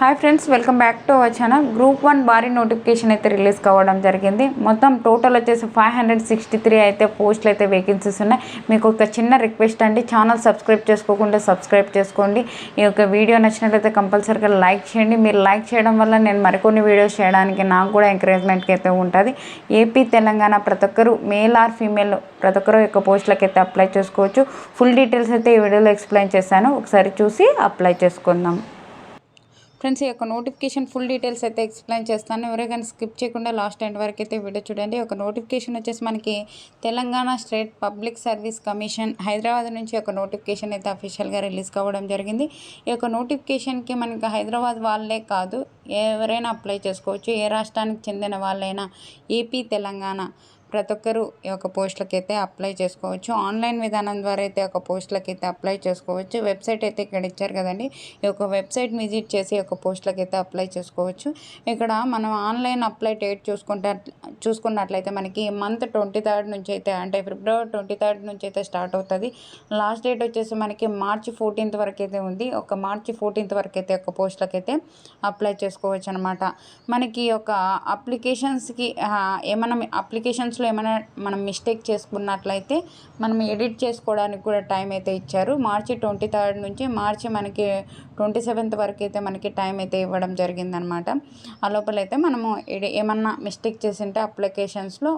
Hi friends, welcome back to our channel. Group 1 భారీ notification అయితే release కావడం జరిగింది. మొత్తం టోటల్ వచ్చేసి 563 అయితే పోస్టులు అయితే వేకెన్సీస్ ఉన్నాయి. మీకు ఒక చిన్న రిక్వెస్ట్ అండి, ఛానల్ సబ్స్క్రైబ్ చేసుకోకుండా సబ్స్క్రైబ్ చేసుకోండి. ఈ యొక్క వీడియో నచ్చినట్లయితే కంపల్సరీగా లైక్ చేయండి. మీరు లైక్ చేయడం వల్ల నేను మరికొన్ని వీడియోస్ చేయడానికి నాకు కూడా ఎంకరేజ్మెంట్కి అయితే ఉంటుంది. ఏపీ తెలంగాణ ప్రతి ఒక్కరు మేల్ ఆర్ ఫీమేల్ ప్రతి ఒక్కరు యొక్క పోస్టులకు అయితే అప్లై చేసుకోవచ్చు. ఫుల్ డీటెయిల్స్ అయితే ఈ వీడియోలో ఎక్స్ప్లెయిన్ చేశాను, ఒకసారి చూసి అప్లై చేసుకుందాం. ఫ్రెండ్స్, ఈ యొక్క నోటిఫికేషన్ ఫుల్ డీటెయిల్స్ అయితే ఎక్స్ప్లెయిన్ చేస్తాను. ఎవరైనా స్కిప్ చేయకుండా లాస్ట్ ఎండ్ వరకు అయితే వీడియో చూడండి. ఒక నోటిఫికేషన్ వచ్చేసి మనకి Telangana state public service commission Hyderabad నుంచి ఒక నోటిఫికేషన్ అయితే అఫీషియల్గా రిలీజ్ కావడం జరిగింది. ఈ యొక్క నోటిఫికేషన్కి మనకి హైదరాబాద్ వాళ్ళే కాదు, ఎవరైనా అప్లై చేసుకోవచ్చు. ఏ రాష్ట్రానికి చెందిన వాళ్ళైనా ఏపీ తెలంగాణ ప్రతి ఒక్కరు ఈ యొక్క పోస్టులకి అయితే అప్లై చేసుకోవచ్చు. ఆన్లైన్ విధానం ద్వారా అయితే ఒక పోస్టులకి అయితే అప్లై చేసుకోవచ్చు. వెబ్సైట్ అయితే ఇక్కడ ఇచ్చారు కదండి, ఈ యొక్క వెబ్సైట్ విజిట్ చేసి ఒక పోస్టులకి అయితే అప్లై చేసుకోవచ్చు. ఇక్కడ మనం ఆన్లైన్ అప్లై డేట్ చూసుకున్నట్లయితే మనకి మంత్ 23rd నుంచి అయితే, అంటే ఫిబ్రవరి 23rd నుంచి అయితే స్టార్ట్ అవుతుంది. లాస్ట్ డేట్ వచ్చేసి మనకి మార్చి 14th వరకు అయితే ఉంది. ఒక మార్చి 14th వరకు అయితే ఒక పోస్టులకి అయితే అప్లై చేసుకోవచ్చు అనమాట. మనకి ఒక అప్లికేషన్స్కి ఏమైనా మనం మిస్టేక్ చేసుకున్నట్లయితే మనం ఎడిట్ చేసుకోవడానికి కూడా టైం అయితే ఇచ్చారు. మార్చి 23rd నుంచి మార్చి మనకి 27th వరకు అయితే మనకి టైం అయితే ఇవ్వడం జరిగిందనమాట. ఆ లోపలైతే మనము ఏమన్నా మిస్టేక్ చేసింటే అప్లికేషన్స్లో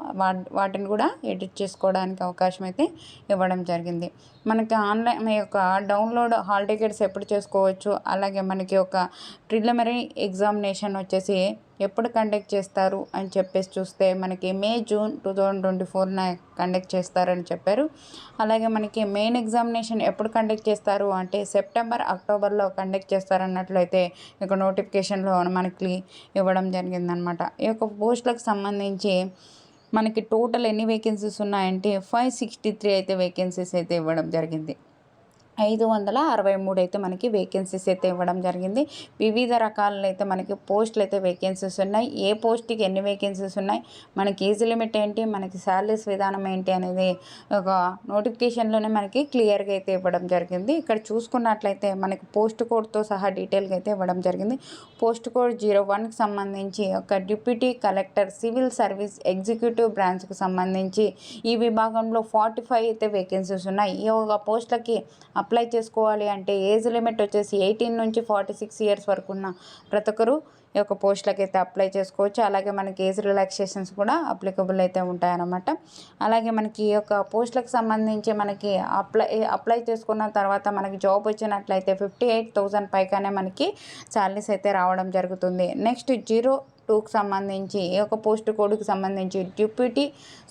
వాటిని కూడా ఎడిట్ చేసుకోవడానికి అవకాశం అయితే ఇవ్వడం జరిగింది. మనకి ఆన్లైన్ యొక్క డౌన్లోడ్ హాల్ టికెట్స్ ఎప్పుడు చేసుకోవచ్చు, అలాగే మనకి ఒక ప్రిలిమినరీ ఎగ్జామినేషన్ వచ్చేసి ఎప్పుడు కండక్ట్ చేస్తారు అని చెప్పేసి చూస్తే మనకి May-June 2024 కండక్ట్ చేస్తారని చెప్పారు. అలాగే మనకి మెయిన్ ఎగ్జామినేషన్ ఎప్పుడు కండక్ట్ చేస్తారు అంటే September-Octoberలో కండక్ట్ చేస్తారన్నట్లయితే ఇక నోటిఫికేషన్లో మనకి ఇవ్వడం జరిగిందనమాట. ఈ యొక్క పోస్టులకు సంబంధించి మనకి టోటల్ ఎన్ని వేకెన్సీస్ ఉన్నాయంటే 563 అయితే వేకెన్సీస్ అయితే ఇవ్వడం జరిగింది. 563 అయితే మనకి వేకెన్సీస్ అయితే ఇవ్వడం జరిగింది. వివిధ రకాలలో అయితే మనకి పోస్టులు అయితే వేకెన్సీస్ ఉన్నాయి. ఏ పోస్ట్కి ఎన్ని వేకెన్సీస్ ఉన్నాయి, మనకి ఏజ్ లిమిట్ ఏంటి, మనకి శాలరీస్ విధానం ఏంటి అనేది ఒక నోటిఫికేషన్లోనే మనకి క్లియర్గా అయితే ఇవ్వడం జరిగింది. ఇక్కడ చూసుకున్నట్లయితే మనకి పోస్ట్ కోడ్తో సహా డీటెయిల్గా అయితే ఇవ్వడం జరిగింది. పోస్ట్ కోడ్ 01కి సంబంధించి ఒక deputy collector civil service executive బ్రాంచ్కి సంబంధించి ఈ విభాగంలో 45 అయితే వేకెన్సీస్ ఉన్నాయి. ఈ ఒక పోస్టులకి అప్లై చేసుకోవాలి అంటే ఏజ్ లిమిట్ వచ్చేసి 18 నుంచి 46 ఇయర్స్ వరకు ఉన్న ప్రతి ఒక్కరు ఈ యొక్క పోస్టులకి అయితే అప్లై చేసుకోవచ్చు. అలాగే మనకి ఏజ్ రిలాక్సేషన్స్ కూడా అప్లికబుల్ అయితే ఉంటాయన్నమాట. అలాగే మనకి ఈ యొక్క పోస్టులకు సంబంధించి మనకి అప్లై చేసుకున్న తర్వాత మనకి జాబ్ వచ్చినట్లయితే 58,000 పైగానే మనకి శాలరీస్ అయితే రావడం జరుగుతుంది. నెక్స్ట్ 02కి సంబంధించి ఈ యొక్క పోస్ట్ కోడ్కి సంబంధించి deputy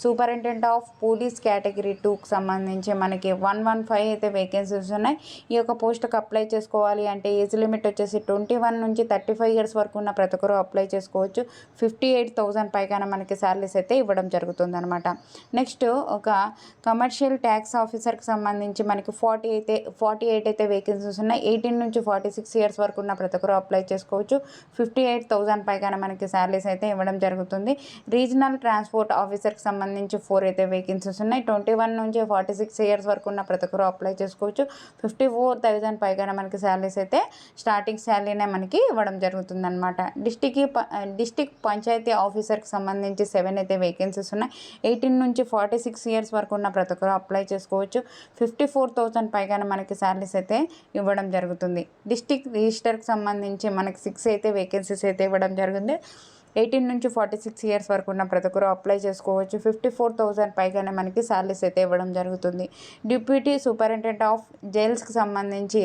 superintendent of police category 2కి సంబంధించి మనకి 115 అయితే వేకెన్సీస్ ఉన్నాయి. ఈ యొక్క పోస్ట్కి అప్లై చేసుకోవాలి అంటే ఏజ్ లిమిట్ వచ్చేసి 21 నుంచి 35 ఇయర్స్ వరకు ఉన్న ప్రతి ఒక్కరు అప్లై చేసుకోవచ్చు. 58,000 పైగానే మనకి శాలరీస్ అయితే ఇవ్వడం జరుగుతుంది అనమాట. నెక్స్ట్ ఒక కమర్షియల్ ట్యాక్స్ ఆఫీసర్కి సంబంధించి మనకి 48 అయితే వేకెన్సీస్ ఉన్నాయి. 18 నుంచి 46 ఇయర్స్ వరకు ఉన్న ప్రతి ఒక్కరు అప్లై చేసుకోవచ్చు. 58,000 పైగానే మనకి శాలరీస్ అయితే ఇవ్వడం జరుగుతుంది. రీజనల్ ట్రాన్స్పోర్ట్ ఆఫీసర్కి సంబంధించి 4 అయితే వేకెన్సీస్ ఉన్నాయి. 21 నుంచి 46 ఇయర్స్ వరకు ఉన్న ప్రతి ఒక్కరు అప్లై చేసుకోవచ్చు. 54,000 పైగానే మనకి శాలరీస్ అయితే స్టార్టింగ్ శాలరీనే మనకి ఇవ్వడం జరుగుతుంది అనమాట. డిస్టిక్ పంచాయతీ ఆఫీసర్కి సంబంధించి 7 అయితే వేకెన్సీస్ ఉన్నాయి. 18 నుంచి 46 ఇయర్స్ వరకు ఉన్న ప్రతి ఒక్కరు అప్లై చేసుకోవచ్చు. 54,000 పైగానే మనకి శాలరీస్ అయితే ఇవ్వడం జరుగుతుంది. డిస్టిక్ రిజిస్టర్కి సంబంధించి మనకి 6 అయితే వేకెన్సీస్ అయితే ఇవ్వడం జరిగింది. 18 నుంచి 46 ఇయర్స్ వరకు ఉన్న ప్రతి ఒక్కరు అప్లై చేసుకోవచ్చు. 54,000 పైగానే మనకి శాలరీస్ అయితే ఇవ్వడం జరుగుతుంది. డిప్యూటీ సూపరింటెండెంట్ ఆఫ్ జైల్స్కి సంబంధించి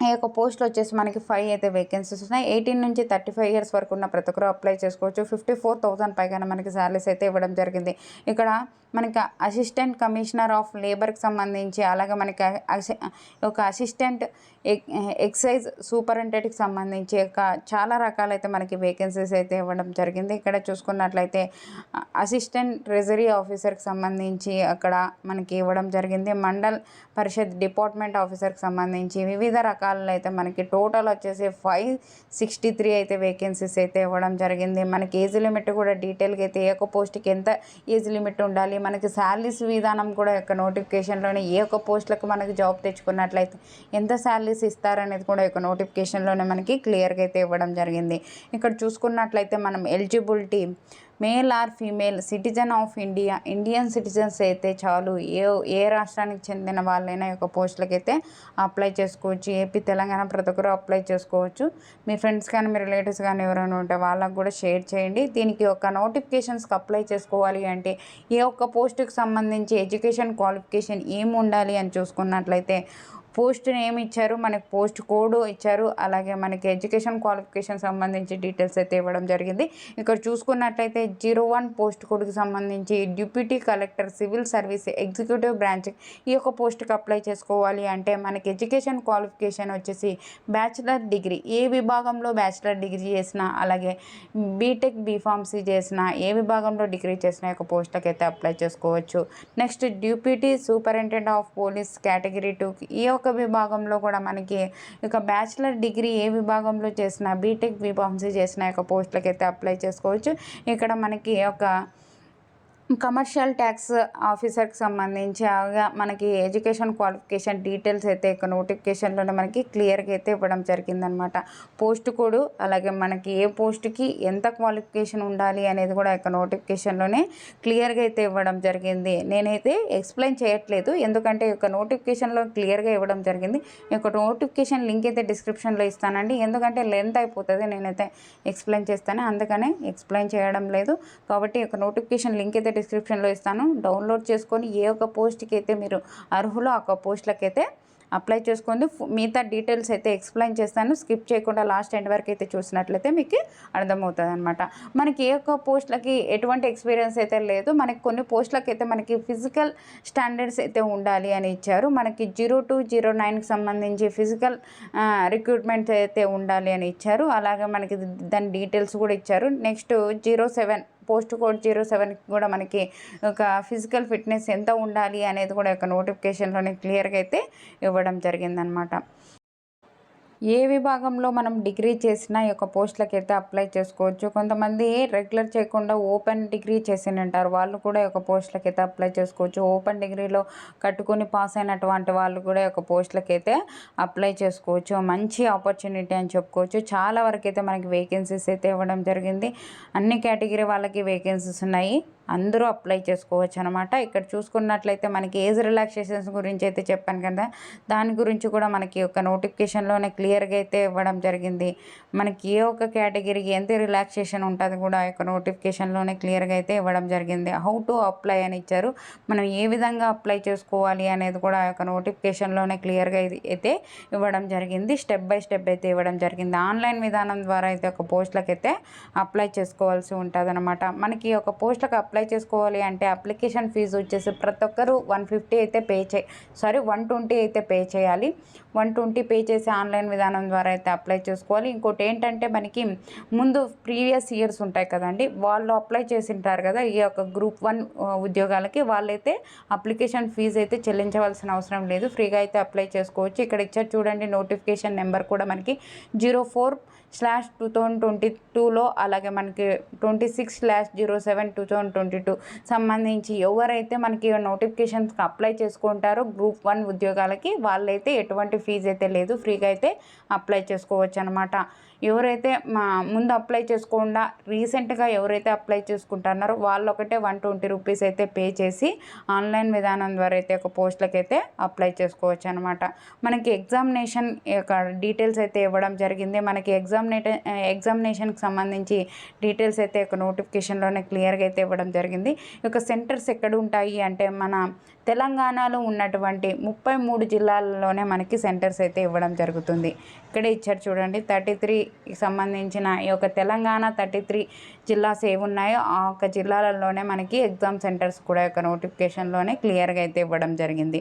ఈ యొక్క పోస్టులు వచ్చేసి మనకి 5 అయితే వేకెన్సీస్ ఉన్నాయి. 18 నుంచి 35 ఇయర్స్ వరకు ఉన్న ప్రతి ఒక్కరు అప్లై చేసుకోవచ్చు. 54,000 పైగానే మనకి శాలరీస్ అయితే ఇవ్వడం జరిగింది. ఇక్కడ మనకి అసిస్టెంట్ కమిషనర్ ఆఫ్ లేబర్కి సంబంధించి, అలాగే మనకి ఒక అసిస్టెంట్ ఎక్సైజ్ సూపరింటెండెంట్కి సంబంధించి చాలా రకాలైతే మనకి వేకెన్సీస్ అయితే ఇవ్వడం జరిగింది. ఇక్కడ చూసుకున్నట్లయితే అసిస్టెంట్ ట్రెజరీ ఆఫీసర్కి సంబంధించి అక్కడ మనకి ఇవ్వడం జరిగింది. మండల్ పరిషత్ డిపార్ట్మెంట్ ఆఫీసర్కి సంబంధించి వివిధ రకాల రకాలలో అయితే మనకి టోటల్ వచ్చేసి 563 అయితే వేకెన్సీస్ అయితే ఇవ్వడం జరిగింది. మనకి ఏజ్ లిమిట్ కూడా డీటెయిల్గా అయితే ఏ ఒక్క పోస్ట్కి ఎంత ఏజ్ లిమిట్ ఉండాలి, మనకి శాలరీస్ విధానం కూడా యొక్క నోటిఫికేషన్లోనే ఏ ఒక్క పోస్టులకు మనకి జాబ్ తెచ్చుకున్నట్లయితే ఎంత శాలరీస్ ఇస్తారనేది కూడా యొక్క నోటిఫికేషన్లోనే మనకి క్లియర్గా అయితే ఇవ్వడం జరిగింది. ఇక్కడ చూసుకున్నట్లయితే మనం eligibility male or female citizen of India, Indian citizens అయితే చాలు, ఏ రాష్ట్రానికి చెందిన వాళ్ళైనా యొక్క పోస్టులకి అయితే అప్లై చేసుకోవచ్చు. ఏపీ తెలంగాణ ప్రతి ఒక్కరు అప్లై చేసుకోవచ్చు. మీ ఫ్రెండ్స్ కానీ మీ రిలేటివ్స్ కానీ ఎవరైనా ఉంటే వాళ్ళకు కూడా షేర్ చేయండి. దీనికి ఒక నోటిఫికేషన్స్కి అప్లై చేసుకోవాలి అంటే ఏ ఒక్క పోస్టుకి సంబంధించి ఎడ్యుకేషన్ క్వాలిఫికేషన్ ఏమి ఉండాలి అని చూసుకున్నట్లయితే పోస్ట్ నేమ్ ఇచ్చారు, మనకి పోస్ట్ కోడ్ ఇచ్చారు, అలాగే మనకి ఎడ్యుకేషన్ క్వాలిఫికేషన్ సంబంధించి డీటెయిల్స్ అయితే ఇవ్వడం జరిగింది. ఇక్కడ చూసుకున్నట్లయితే 01 పోస్ట్ కోడ్కి సంబంధించి deputy collector civil service executive branch ఈ యొక్క పోస్ట్కి అప్లై చేసుకోవాలి అంటే మనకి ఎడ్యుకేషన్ క్వాలిఫికేషన్ వచ్చేసి బ్యాచిలర్ డిగ్రీ, ఏ విభాగంలో బ్యాచిలర్ డిగ్రీ చేసినా, అలాగే బీటెక్ బీఫార్మసీ చేసిన, ఏ విభాగంలో డిగ్రీ చేసిన యొక్క పోస్ట్కి అయితే అప్లై చేసుకోవచ్చు. Next deputy superintendent of police category 2కి ఈ యొక్క విభాగంలో కూడా మనకి ఇక బ్యాచిలర్ డిగ్రీ ఏ విభాగంలో చేసిన, బీటెక్ బీఫార్మసీ చేసిన యొక్క పోస్టులకి అయితే అప్లై చేసుకోవచ్చు. ఇక్కడ మనకి ఒక కమర్షియల్ ట్యాక్స్ ఆఫీసర్కి సంబంధించి మనకి ఎడ్యుకేషన్ క్వాలిఫికేషన్ డీటెయిల్స్ అయితే ఇక నోటిఫికేషన్లోనే మనకి క్లియర్గా అయితే ఇవ్వడం జరిగిందనమాట. పోస్ట్ కోడ్, అలాగే మనకి ఏ పోస్ట్కి ఎంత క్వాలిఫికేషన్ ఉండాలి అనేది కూడా ఇక నోటిఫికేషన్లోనే క్లియర్గా అయితే ఇవ్వడం జరిగింది. నేనైతే ఎక్స్ప్లెయిన్ చేయట్లేదు, ఎందుకంటే ఈ యొక్క నోటిఫికేషన్లో క్లియర్గా ఇవ్వడం జరిగింది. ఈ యొక్క నోటిఫికేషన్ లింక్ అయితే డిస్క్రిప్షన్లో ఇస్తానండి, ఎందుకంటే లెంత్ అయిపోతుంది, నేనైతే ఎక్స్ప్లెయిన్ చేస్తాను, అందుకనే ఎక్స్ప్లెయిన్ చేయడం లేదు. కాబట్టి ఈ యొక్క నోటిఫికేషన్ లింక్ అయితే డిస్క్రిప్షన్లో ఇస్తాను, డౌన్లోడ్ చేసుకొని ఏ ఒక్క పోస్ట్కి అయితే మీరు అర్హులో ఆ పోస్టులకి అయితే అప్లై చేసుకోండి. మిగతా డీటెయిల్స్ అయితే ఎక్స్ప్లెయిన్ చేస్తాను, స్కిప్ చేయకుండా లాస్ట్ ఎండ్ వరకు అయితే చూసినట్లయితే మీకు అర్థమవుతుంది అనమాట. మనకి ఏ ఒక్క పోస్టులకి ఎటువంటి ఎక్స్పీరియన్స్ అయితే లేదు, మనకి కొన్ని పోస్టులకి అయితే మనకి ఫిజికల్ స్టాండర్డ్స్ అయితే ఉండాలి అని ఇచ్చారు. మనకి 02, 09కి సంబంధించి ఫిజికల్ రిక్రూట్మెంట్ అయితే ఉండాలి అని ఇచ్చారు, అలాగే మనకి దాని డీటెయిల్స్ కూడా ఇచ్చారు. నెక్స్ట్ 07 పోస్ట్ కోడ్ 07కి కూడా మనకి ఒక ఫిజికల్ ఫిట్నెస్ ఎంత ఉండాలి అనేది కూడా ఒక నోటిఫికేషన్లోనే క్లియర్గా అయితే ఇవ్వడం జరిగిందనమాట. ఏ విభాగంలో మనం డిగ్రీ చేసినా ఈ యొక్క పోస్టులకి అయితే అప్లై చేసుకోవచ్చు. కొంతమంది రెగ్యులర్ చేయకుండా ఓపెన్ డిగ్రీ చేసి ఉంటారు, వాళ్ళు కూడా ఈ యొక్క పోస్టులకి అయితే అప్లై చేసుకోవచ్చు. ఓపెన్ డిగ్రీలో కట్టుకొని పాస్ అయినటువంటి వాళ్ళు కూడా ఈ యొక్క పోస్టులకి అయితే అప్లై చేసుకోవచ్చు. మంచి ఆపర్చునిటీ అని చెప్పుకోవచ్చు. చాలా వరకు అయితే మనకి వేకెన్సీస్ అయితే ఇవ్వడం జరిగింది. అన్ని కేటగిరీ వాళ్ళకి వేకెన్సీస్ ఉన్నాయి, అందరూ అప్లై చేసుకోవచ్చు అనమాట. ఇక్కడ చూసుకున్నట్లయితే మనకి ఏజ్ రిలాక్సేషన్స్ గురించి అయితే చెప్పాను కదా, దాని గురించి కూడా మనకి ఒక నోటిఫికేషన్లోనే క్లియర్గా అయితే ఇవ్వడం జరిగింది. మనకి ఏ ఒక్క కేటగిరీకి ఎంత రిలాక్సేషన్ ఉంటుంది కూడా యొక్క నోటిఫికేషన్లోనే క్లియర్గా అయితే ఇవ్వడం జరిగింది. హౌ టు అప్లై అని ఇచ్చారు, మనం ఏ విధంగా అప్లై చేసుకోవాలి అనేది కూడా ఆ యొక్క నోటిఫికేషన్లోనే క్లియర్గా అయితే ఇవ్వడం జరిగింది. స్టెప్ బై స్టెప్ అయితే ఇవ్వడం జరిగింది. ఆన్లైన్ విధానం ద్వారా అయితే ఒక పోస్టులకు అయితే అప్లై చేసుకోవాల్సి ఉంటుంది అనమాట. మనకి ఒక పోస్టులకు అప్లై చేసుకోవాలి అంటే అప్లికేషన్ ఫీజు వచ్చేసి ప్రతి ఒక్కరు 150 అయితే 120 అయితే పే చేయాలి. 120 పే చేసి ఆన్లైన్ విధానం ద్వారా అయితే అప్లై చేసుకోవాలి. ఇంకోటి ఏంటంటే మనకి ముందు ప్రీవియస్ ఇయర్స్ ఉంటాయి కదండి, వాళ్ళు అప్లై చేసి ఉంటారు కదా ఈ యొక్క గ్రూప్ 1 ఉద్యోగాలకి, వాళ్ళైతే అప్లికేషన్ ఫీజు అయితే చెల్లించవలసిన అవసరం లేదు, ఫ్రీగా అయితే అప్లై చేసుకోవచ్చు. ఇక్కడ ఇచ్చారు చూడండి, నోటిఫికేషన్ నెంబర్ కూడా మనకి 04/2022లో, అలాగే మనకి 26/07/2022 సంబంధించి ఎవరైతే మనకి నోటిఫికేషన్స్కి అప్లై చేసుకుంటారో గ్రూప్ 1 ఉద్యోగాలకి, వాళ్ళైతే ఎటువంటి ఫీజు అయితే లేదు, ఫ్రీగా అయితే అప్లై చేసుకోవచ్చు అనమాట. ఎవరైతే ముందు అప్లై చేసుకోకుండా రీసెంట్గా ఎవరైతే అప్లై చేసుకుంటున్నారో వాళ్ళు ఒకటే 120 రూపీస్ అయితే పే చేసి ఆన్లైన్ విధానం ద్వారా అయితే ఒక పోస్టులకి అయితే అప్లై చేసుకోవచ్చు అనమాట. మనకి ఎగ్జామినేషన్ యొక్క డీటెయిల్స్ అయితే ఇవ్వడం జరిగింది. మనకి ఎగ్జామినేషన్కి సంబంధించి డీటెయిల్స్ అయితే ఒక నోటిఫికేషన్లోనే క్లియర్గా అయితే ఇవ్వడం జరిగింది. ఈ యొక్క సెంటర్స్ ఎక్కడ ఉంటాయి అంటే మన తెలంగాణలో ఉన్నటువంటి 33 జిల్లాల్లోనే మనకి సెంటర్స్ అయితే ఇవ్వడం జరుగుతుంది. ఇక్కడే ఇచ్చారు చూడండి, 33కి సంబంధించిన ఈ యొక్క తెలంగాణ 33 జిల్లాస్ ఏవి ఉన్నాయో ఆ యొక్క జిల్లాలలోనే మనకి ఎగ్జామ్ సెంటర్స్ కూడా యొక్క నోటిఫికేషన్లోనే క్లియర్గా అయితే ఇవ్వడం జరిగింది.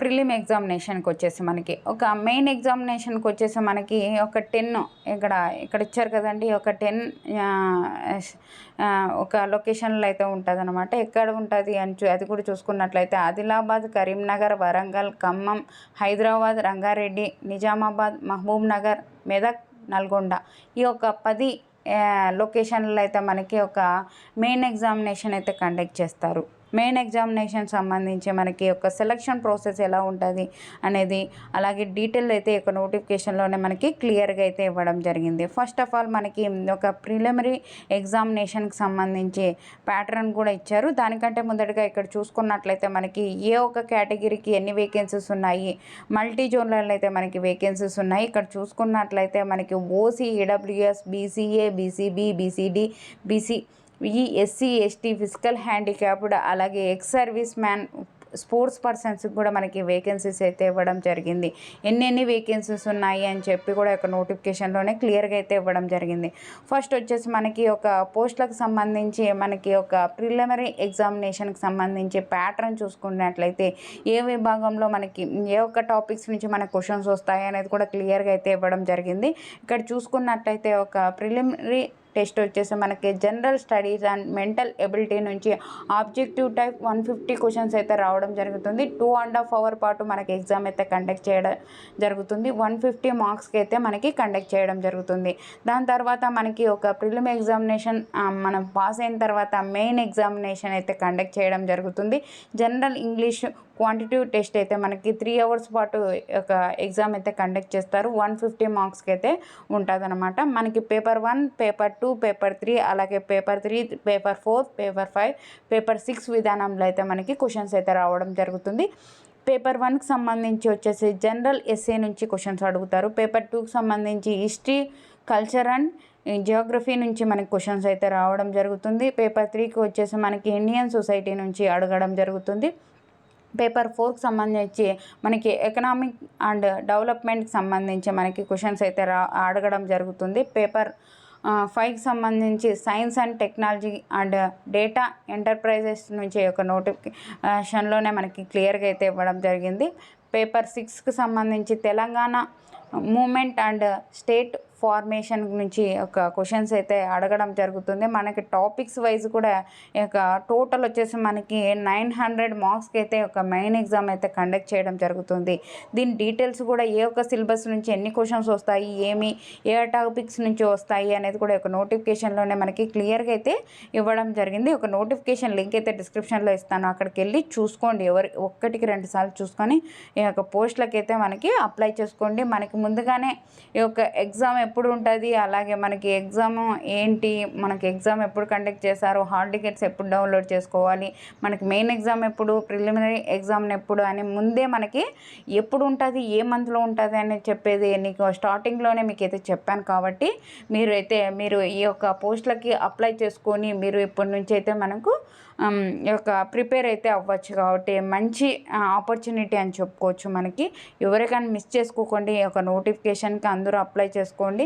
ప్రిలిమ్ ఎగ్జామినేషన్కి వచ్చేసి మనకి ఒక మెయిన్ ఎగ్జామినేషన్కి వచ్చేసి మనకి ఒక 10 ఇక్కడ ఇచ్చారు కదండి. ఒక 10 ఒక లొకేషన్లో అయితే ఉంటుంది అనమాట. ఎక్కడ ఉంటుంది అని అది కూడా చూసుకున్నట్లయితే ఆదిలాబాద్, కరీంనగర్, వరంగల్, ఖమ్మం, హైదరాబాద్, రంగారెడ్డి, నిజామాబాద్, మహబూబ్ నగర్, మెదక్, నల్గొండ. ఈ ఒక 10 లొకేషన్లో అయితే మనకి ఒక మెయిన్ ఎగ్జామినేషన్ అయితే కండక్ట్ చేస్తారు. మెయిన్ ఎగ్జామినేషన్ సంబంధించి మనకి ఒక సెలక్షన్ ప్రాసెస్ ఎలా ఉంటుంది అనేది, అలాగే డీటెయిల్ అయితే ఒక నోటిఫికేషన్లోనే మనకి క్లియర్గా అయితే ఇవ్వడం జరిగింది. ఫస్ట్ ఆఫ్ ఆల్ మనకి ఒక ప్రిలిమినరీ ఎగ్జామినేషన్కి సంబంధించి ప్యాటర్న్ కూడా ఇచ్చారు. దానికంటే ముందటగా ఇక్కడ చూసుకున్నట్లయితే మనకి ఏ ఒక కేటగిరీకి ఎన్ని వేకెన్సీస్ ఉన్నాయి, మల్టీ జోన్లలో అయితే మనకి వేకెన్సీస్ ఉన్నాయి. ఇక్కడ చూసుకున్నట్లయితే మనకి OC, EWS, BCA, BCB, BCD, BC E SC, ST, physical handicapped, అలాగే ఎక్స్ సర్వీస్ మ్యాన్, స్పోర్ట్స్ పర్సన్స్కి కూడా మనకి వేకెన్సీస్ అయితే ఇవ్వడం జరిగింది. ఎన్ని వేకెన్సీస్ ఉన్నాయి అని చెప్పి కూడా ఒక నోటిఫికేషన్లోనే క్లియర్గా అయితే ఇవ్వడం జరిగింది. ఫస్ట్ వచ్చేసి మనకి ఒక పోస్టులకు సంబంధించి మనకి ఒక ప్రిలిమినరీ ఎగ్జామినేషన్కి సంబంధించి ప్యాటర్న్ చూసుకున్నట్లయితే ఏ విభాగంలో మనకి ఏ ఒక్క టాపిక్స్ నుంచి మనకు క్వశ్చన్స్ వస్తాయి అనేది కూడా క్లియర్గా అయితే ఇవ్వడం జరిగింది. ఇక్కడ చూసుకున్నట్లయితే ఒక ప్రిలిమినరీ టెస్ట్ వచ్చేసి మనకి general studies and mental ability నుంచి ఆబ్జెక్టివ్ టైప్ 150 క్వశ్చన్స్ అయితే రావడం జరుగుతుంది. 2.5 hour పాటు మనకి ఎగ్జామ్ అయితే కండక్ట్ చేయడం జరుగుతుంది. 150 మార్క్స్కి అయితే మనకి కండక్ట్ చేయడం జరుగుతుంది. దాని తర్వాత మనకి ఒక ప్రిలిమ్ ఎగ్జామినేషన్ మనం పాస్ అయిన తర్వాత మెయిన్ ఎగ్జామినేషన్ అయితే కండక్ట్ చేయడం జరుగుతుంది. జనరల్ ఇంగ్లీష్ క్వాంటిటివ్ టెస్ట్ అయితే మనకి 3 hours పాటు ఒక ఎగ్జామ్ అయితే కండక్ట్ చేస్తారు. 150 మార్క్స్కి అయితే ఉంటుంది అనమాట. మనకి పేపర్ 1, పేపర్ 2, పేపర్ 3, అలాగే పేపర్ 3, పేపర్ 4, పేపర్ 5, పేపర్ 6 విధానంలో అయితే మనకి క్వశ్చన్స్ అయితే రావడం జరుగుతుంది. పేపర్ 1కి సంబంధించి వచ్చేసి జనరల్ ఎస్ఏ నుంచి క్వశ్చన్స్ అడుగుతారు. పేపర్ 2కి సంబంధించి హిస్టరీ, కల్చర్ అండ్ జియోగ్రఫీ నుంచి మనకి క్వశ్చన్స్ అయితే రావడం జరుగుతుంది. పేపర్ 3కి వచ్చేసి మనకి ఇండియన్ సొసైటీ నుంచి అడగడం జరుగుతుంది. పేపర్ 4కి సంబంధించి మనకి ఎకనామిక్ అండ్ డెవలప్మెంట్కి సంబంధించి మనకి క్వశ్చన్స్ అయితే అడగడం జరుగుతుంది. పేపర్ 5కి సంబంధించి science and technology and data enterprises నుంచి ఒక నోటిఫికేషన్లోనే మనకి క్లియర్గా అయితే ఇవ్వడం జరిగింది. పేపర్ 6కి సంబంధించి Telangana movement and state formation నుంచి ఒక క్వశ్చన్స్ అయితే అడగడం జరుగుతుంది. మనకి టాపిక్స్ వైజ్ కూడా ఇక టోటల్ వచ్చేసి మనకి 900 మార్క్స్కి అయితే ఒక మెయిన్ ఎగ్జామ్ అయితే కండక్ట్ చేయడం జరుగుతుంది. దీని డీటెయిల్స్ కూడా ఏ ఒక్క సిలబస్ నుంచి ఎన్ని క్వశ్చన్స్ వస్తాయి, ఏ టాపిక్స్ నుంచి వస్తాయి అనేది కూడా ఒక నోటిఫికేషన్లోనే మనకి క్లియర్గా అయితే ఇవ్వడం జరిగింది. ఒక నోటిఫికేషన్ లింక్ అయితే డిస్క్రిప్షన్లో ఇస్తాను, అక్కడికి వెళ్ళి చూసుకోండి. ఒక్కటికి 2 సార్లు చూసుకొని ఈ యొక్క పోస్టులకి అయితే మనకి అప్లై చేసుకోండి. మనకి ముందుగానే ఈ యొక్క ఎగ్జామ్ ఎప్పుడు ఉంటుంది, అలాగే మనకి ఎగ్జామ్ ఏంటి, మనకి ఎగ్జామ్ ఎప్పుడు కండక్ట్ చేశారు, హాల్ టికెట్స్ ఎప్పుడు డౌన్లోడ్ చేసుకోవాలి, మనకి మెయిన్ ఎగ్జామ్ ఎప్పుడు, ప్రిలిమినరీ ఎగ్జామ్ ఎప్పుడు అని ముందే మనకి ఎప్పుడు ఉంటుంది, ఏ మంత్లో ఉంటుంది అని చెప్పేది నీకు స్టార్టింగ్లోనే మీకు అయితే చెప్పాను. కాబట్టి మీరు ఈ యొక్క పోస్టులకి అప్లై చేసుకొని మీరు ఇప్పటి నుంచి అయితే మనకు ఈ యొక్క ప్రిపేర్ అయితే అవ్వచ్చు. కాబట్టి మంచి ఆపర్చునిటీ అని చెప్పుకోవచ్చు. మనకి ఎవరికైనా మిస్ చేసుకోకండి, ఈ యొక్క నోటిఫికేషన్కి అందరూ అప్లై చేసుకోండి.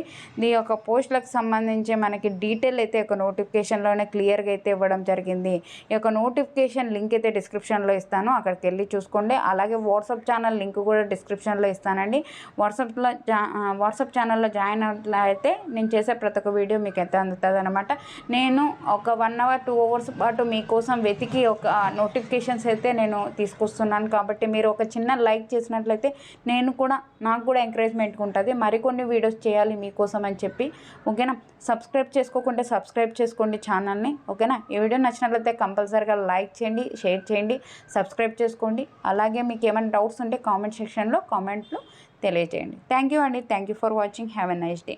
ఈ యొక్క పోస్టులకు సంబంధించి మనకి డీటెయిల్ అయితే ఒక నోటిఫికేషన్లోనే క్లియర్గా అయితే ఇవ్వడం జరిగింది. ఈ యొక్క నోటిఫికేషన్ లింక్ అయితే డిస్క్రిప్షన్లో ఇస్తాను, అక్కడికి వెళ్ళి చూసుకోండి. అలాగే వాట్సాప్ ఛానల్ లింక్ కూడా డిస్క్రిప్షన్లో ఇస్తానండి. వాట్సాప్ ఛానల్లో జాయిన్ అయితే నేను చేసే ప్రతి ఒక్క వీడియో మీకు ఎంత అందుతుంది అనమాట. నేను ఒక 1 hour 2 hours పాటు మీకోసం వెతికి ఒక నోటిఫికేషన్స్ అయితే నేను తీసుకొస్తున్నాను. కాబట్టి మీరు ఒక చిన్న లైక్ చేసినట్లయితే నాకు కూడా ఎంకరేజ్మెంట్గా ఉంటుంది, మరికొన్ని వీడియోస్ చేయాలి మీకోసం అని చెప్పి. ఓకేనా, సబ్స్క్రైబ్ చేసుకోకుంటే సబ్స్క్రైబ్ చేసుకోండి ఛానల్ని. ఓకేనా, ఈ వీడియో నచ్చినట్లయితే కంపల్సరీగా లైక్ చేయండి, షేర్ చేయండి, సబ్స్క్రైబ్ చేసుకోండి. అలాగే మీకు ఏమైనా డౌట్స్ ఉంటే కామెంట్ సెక్షన్లో కామెంట్లు తెలియజేయండి. థ్యాంక్ యూ అండి. Thank you for watching. Have a nice day.